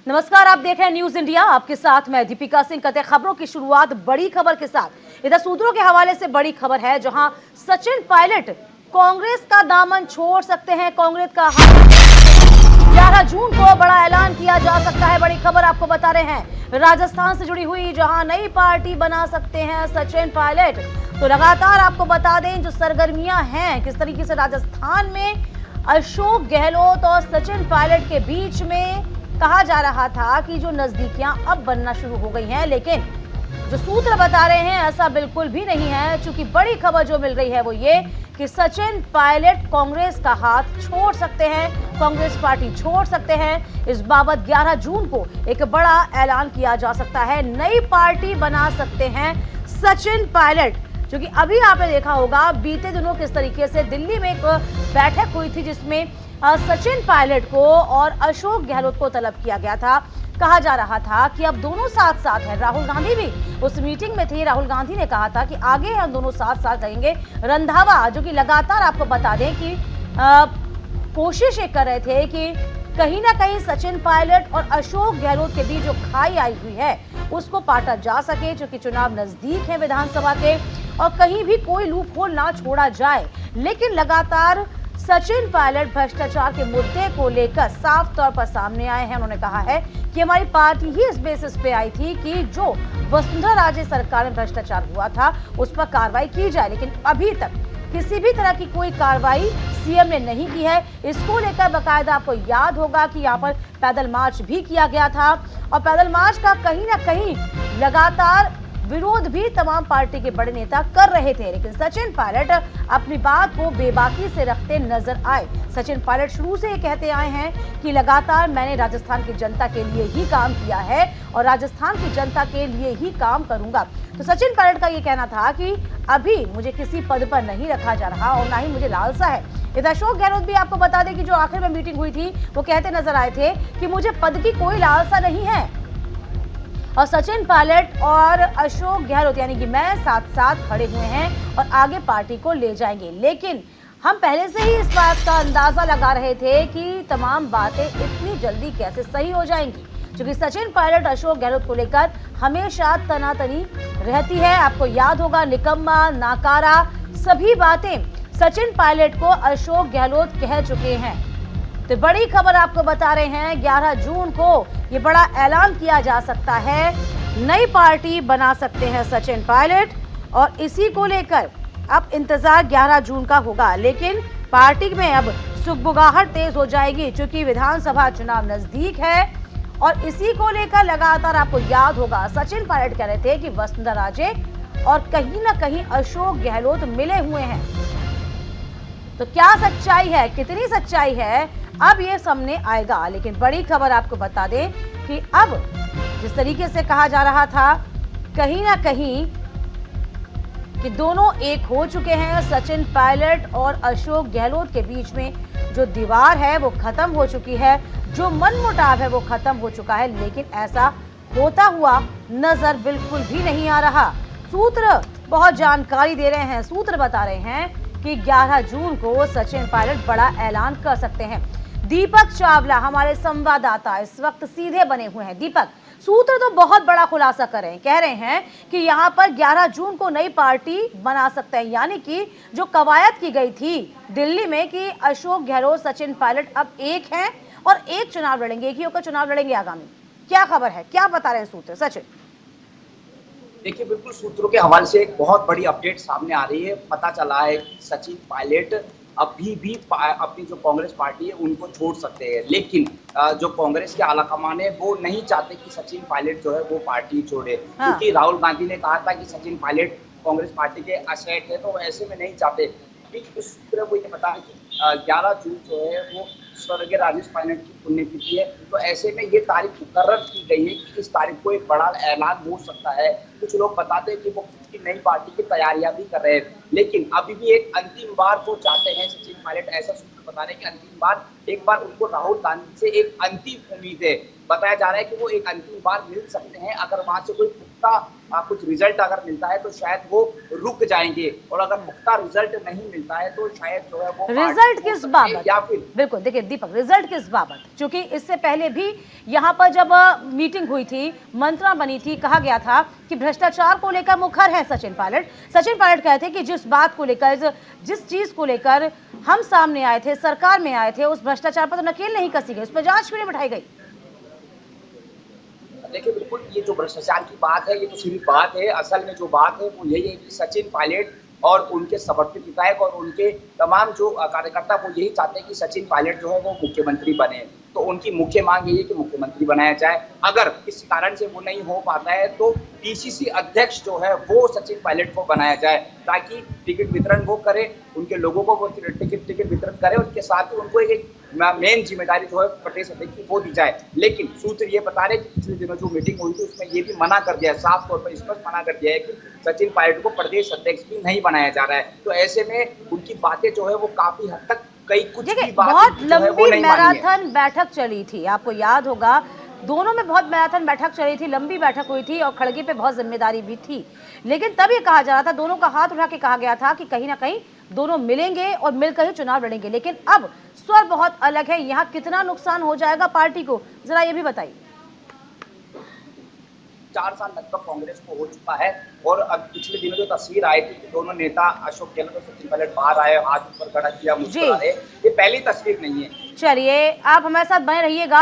नमस्कार, आप देख रहे हैं न्यूज इंडिया। आपके साथ मैं दीपिका सिंह। करते खबरों की शुरुआत बड़ी खबर के साथ। इधर सूत्रों के हवाले से बड़ी खबर है, जहां सचिन पायलट कांग्रेस का दामन छोड़ सकते हैं। कांग्रेस का 11 जून को बड़ा ऐलान किया जा सकता है। बड़ी खबर आपको बता रहे हैं राजस्थान से जुड़ी हुई, जहां नई पार्टी बना सकते हैं सचिन पायलट। तो लगातार आपको बता दें जो सरगर्मियां हैं, किस तरीके से राजस्थान में अशोक गहलोत और सचिन पायलट के बीच में कहा जा रहा था कि जो नजदीकियां अब बनना शुरू हो गई हैं, लेकिन जो सूत्र बता रहे हैं ऐसा बिल्कुल भी नहीं है। चूंकि बड़ी खबर जो मिल रही है वो ये कि सचिन पायलट कांग्रेस का हाथ छोड़ सकते हैं, कांग्रेस पार्टी छोड़ सकते हैं। इस बाबत 11 जून को एक बड़ा ऐलान किया जा सकता है। नई पार्टी बना सकते हैं सचिन पायलट। क्योंकि अभी आपने देखा होगा बीते दिनों किस तरीके से दिल्ली में एक बैठक हुई थी, जिसमें सचिन पायलट को और अशोक गहलोत को तलब किया गया था। कहा जा रहा था कि अब दोनों साथ साथ हैं। राहुल गांधी भी उस मीटिंग में थे। राहुल गांधी ने कहा था कि आगे हम दोनों साथ साथ रहेंगे। रंधावा जो कि लगातार आपको बता दें कि कोशिश ये कर रहे थे कि कहीं ना कहीं सचिन पायलट और अशोक गहलोत के बीच जो खाई आई हुई है उसको पाटा जा सके, क्योंकि चुनाव नजदीक है विधानसभा के, और कहीं भी कोई लूप होल ना छोड़ा जाए। लेकिन लगातार सचिन पायलट भ्रष्टाचार के मुद्दे को लेकर साफ तौर पर सामने आए हैं। उन्होंने कहा है कि हमारी पार्टी ही इस बेसिस पे आई थी कि जो वसुंधरा राजे सरकार में भ्रष्टाचार हुआ था उस पर कार्रवाई की जाए, लेकिन अभी तक किसी भी तरह की कोई कार्रवाई सीएम ने नहीं की है। इसको लेकर बकायदा आपको याद होगा कि यहाँ पर पैदल मार्च भी किया गया था, और पैदल मार्च का कहीं ना कहीं लगातार विरोध भी तमाम पार्टी के बड़े नेता कर रहे थे। लेकिन सचिन पायलट अपनी बात को बेबाकी से रखते नजर आए। सचिन पायलट शुरू से ये कहते आए हैं कि लगातार मैंने राजस्थान की जनता के लिए ही काम किया है और राजस्थान की जनता के लिए ही काम करूंगा। तो सचिन पायलट का ये कहना था कि अभी मुझे किसी पद पर नहीं रखा जा रहा और ना ही मुझे लालसा है। इधर अशोक गहलोत भी आपको बता दें कि जो आखिर में मीटिंग हुई थी वो कहते नजर आए थे कि मुझे पद की कोई लालसा नहीं है, और सचिन पायलट और अशोक गहलोत यानी कि मैं साथ साथ खड़े हुए हैं और आगे पार्टी को ले जाएंगे। लेकिन हम पहले से ही इस बात का अंदाजा लगा रहे थे कि तमाम बातें इतनी जल्दी कैसे सही हो जाएंगी, क्योंकि सचिन पायलट अशोक गहलोत को लेकर हमेशा तनातनी रहती है। आपको याद होगा निकम्मा, नाकारा, सभी बातें सचिन पायलट को अशोक गहलोत कह चुके हैं। तो बड़ी खबर आपको बता रहे हैं 11 जून को ये बड़ा ऐलान किया जा सकता है। नई पार्टी बना सकते हैं सचिन पायलट, और इसी को लेकर अब इंतजार 11 जून का होगा। लेकिन पार्टी में अब सुगबुगाहट तेज हो जाएगी, क्योंकि विधानसभा चुनाव नजदीक है। और इसी को लेकर लगातार आपको याद होगा सचिन पायलट कह रहे थे कि वसुंधरा राजे और कहीं ना कहीं अशोक गहलोत मिले हुए हैं। तो क्या सच्चाई है, कितनी सच्चाई है, अब ये सामने आएगा। लेकिन बड़ी खबर आपको बता दें कि अब जिस तरीके से कहा जा रहा था कहीं ना कहीं कि दोनों एक हो चुके हैं। सचिन पायलट और अशोक गहलोत के बीच में जो दीवार है वो खत्म हो चुकी है, जो मनमुटाव है वो खत्म हो चुका है। लेकिन ऐसा होता हुआ नजर बिल्कुल भी नहीं आ रहा। सूत्र बहुत जानकारी दे रहे हैं। सूत्र बता रहे हैं कि 11 जून को सचिन पायलट बड़ा ऐलान कर सकते हैं। दीपक चावला हमारे संवाददाता इस वक्त सीधे बने हुए हैं। दीपक, सूत्र तो बहुत बड़ा खुलासा कर रहे हैं, कह रहे हैं कि यहां पर 11 जून को नई पार्टी बना सकते हैं, यानी कि जो कवायद की गई थी दिल्ली में कि अशोक गहलोत सचिन पायलट अब एक हैं और एक चुनाव लड़ेंगे, एक ही होकर चुनाव लड़ेंगे आगामी। क्या खबर है, क्या बता रहे हैं सूत्र? सचिन, देखिए, बिल्कुल सूत्रों के हवाले से एक बहुत बड़ी अपडेट सामने आ रही है। पता चला है कि सचिन पायलट अभी भी अपनी जो कांग्रेस पार्टी है उनको छोड़ सकते हैं, लेकिन जो कांग्रेस के आलाकमान है वो नहीं चाहते कि सचिन पायलट जो है वो पार्टी छोड़े। हाँ। क्योंकि राहुल गांधी ने कहा था कि सचिन पायलट कांग्रेस पार्टी के असेट है, तो ऐसे में नहीं चाहते। इस सूत्र को ये बता कि 11 जून जो है वो स्वर्गीय राजेश पायलट की पुण्यतिथि है, तो ऐसे में ये तारीख मुकर्रर की गई है कि इस तारीख को एक बड़ा ऐलान हो सकता है। कुछ लोग बताते हैं कि वो खुद की नई पार्टी की तैयारियां भी कर रहे हैं, लेकिन अभी भी एक अंतिम बार वो चाहते हैं सचिन पायलट। ऐसा सूत्र बता रहे हैं कि अंतिम बार एक बार उनको राहुल गांधी से एक अंतिम उम्मीद है। बताया जा रहा है कि वो एक अंतिम बार मिल सकते हैं, अगर वहां से कोई पुख्ता कुछ रिजल्ट अगर मिलता है तो शायद वो रुक जाएंगे, और अगर पुख्ता रिजल्ट नहीं मिलता है तो शायद जो है वो रिजल्ट किस बाबत, या फिर बिल्कुल देखिए दीपक, रिजल्ट किस बाबत, क्योंकि इससे पहले भी यहाँ पर जब मीटिंग हुई थी, मंत्रणा बनी थी, कहा गया था कि भ्रष्टाचार को लेकर मुखर है सचिन पायलट कहते हैं कि जिस बात को लेकर, जिस चीज को लेकर हम सामने आए थे, सरकार में आए थे, उस भ्रष्टाचार पर तो नकेल नहीं कसी गई, उस पर जांच क्यों नहीं बिठाई गई? देखिए बिल्कुल, ये जो भ्रष्टाचार की बात है ये तो सिर्फ बात है, असल में जो बात है वो यही है कि सचिन पायलट और उनके समर्थित विधायक और उनके तमाम जो कार्यकर्ता वो यही चाहते हैं कि सचिन पायलट जो है वो मुख्यमंत्री बने। तो उनकी मुख्य मांग यही है कि मुख्यमंत्री बनाया जाए। अगर किसी कारण से वो नहीं हो पाता है तो पीसीसी अध्यक्ष जो है वो सचिन पायलट को बनाया जाए, ताकि टिकट वितरण वो करे, उनके लोगों को वो टिकट वितरण करे, उनके साथ ही उनको एक मेन जिम्मेदारी जो है प्रदेश अध्यक्ष की वो दी जाए। लेकिन सूत्र ये बता रहे कि पिछले दिनों जो मीटिंग हुई थी उसमें ये भी मना कर दिया है, साफ तौर पर स्पष्ट मना कर दिया है कि सचिन पायलट को प्रदेश अध्यक्ष भी नहीं बनाया जा रहा है। तो ऐसे में उनकी बातें जो है वो काफी हद तक देखिए बहुत लंबी मैराथन बैठक चली थी, आपको याद होगा, दोनों में बहुत मैराथन बैठक चली थी, लंबी बैठक हुई थी और खड़गे पे बहुत जिम्मेदारी भी थी। लेकिन तब ये कहा जा रहा था, दोनों का हाथ उठा के कहा गया था कि कहीं ना कहीं दोनों मिलेंगे और मिलकर ही चुनाव लड़ेंगे। लेकिन अब स्वर बहुत अलग है, यहाँ कितना नुकसान हो जाएगा पार्टी को, जरा ये भी बताइए। 4 साल लगभग कांग्रेस को हो चुका है, और अब पिछले दिनों जो तस्वीर आई थी कि दोनों नेता अशोक गहलोत और सचिन पायलट बाहर आए, हाथ ऊपर खड़ा किया, मुस्कुरा रहे, ये पहली तस्वीर नहीं है। चलिए आप हमारे साथ बने रहिएगा।